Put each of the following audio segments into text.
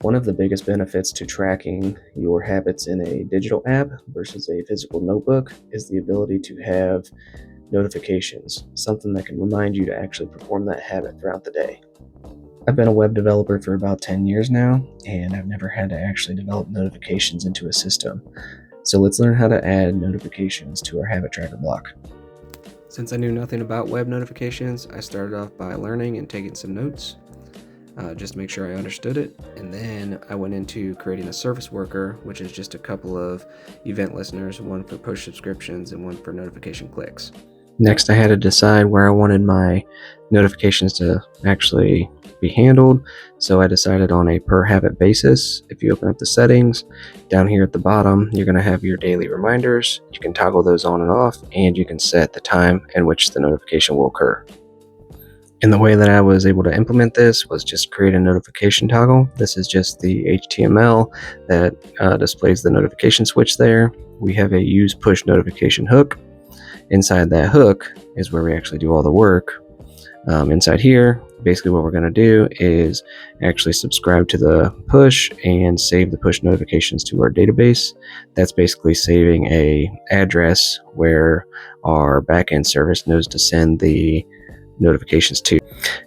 One of the biggest benefits to tracking your habits in a digital app versus a physical notebook is the ability to have notifications, something that can remind you to actually perform that habit throughout the day. I've been a web developer for about 10 years now, and I've never had to actually develop notifications into a system. So let's learn how to add notifications to our habit tracker block. Since I knew nothing about web notifications, I started off by learning and taking some notes, just to make sure I understood it. And then I went into creating a service worker, which is just a couple of event listeners, one for push subscriptions and one for notification clicks. Next, I had to decide where I wanted my notifications to actually be handled. So I decided on a per habit basis. If you open up the settings, down here at the bottom, you're going to have your daily reminders. You can toggle those on and off, and you can set the time in which the notification will occur. And the way that I was able to implement this was just create a notification toggle. This is just the HTML that displays the notification switch there. We have a use push notification hook. Inside that hook is where we actually do all the work. Inside here, basically what we're going to do is actually subscribe to the push and save the push notifications to our database. That's basically saving a address where our backend service knows to send the notifications to.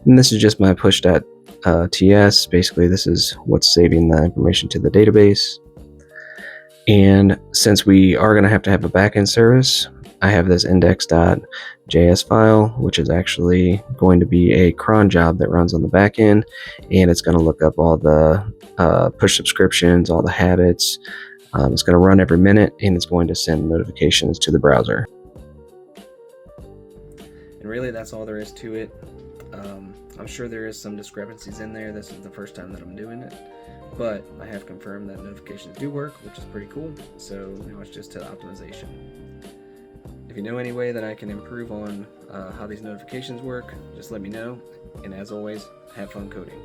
And this is just my push.ts. Basically, this is what's saving the information to the database. And since we are going to have a backend service, I have this index.js file, which is actually going to be a cron job that runs on the back end, and it's going to look up all the push subscriptions, all the habits. It's going to run every minute, and it's going to send notifications to the browser. And really, that's all there is to it. I'm sure there is some discrepancies in there. This is the first time that I'm doing it, but I have confirmed that notifications do work, which is pretty cool. So now it's just to optimization. If you know any way that I can improve on how these notifications work, just let me know. And as always, have fun coding.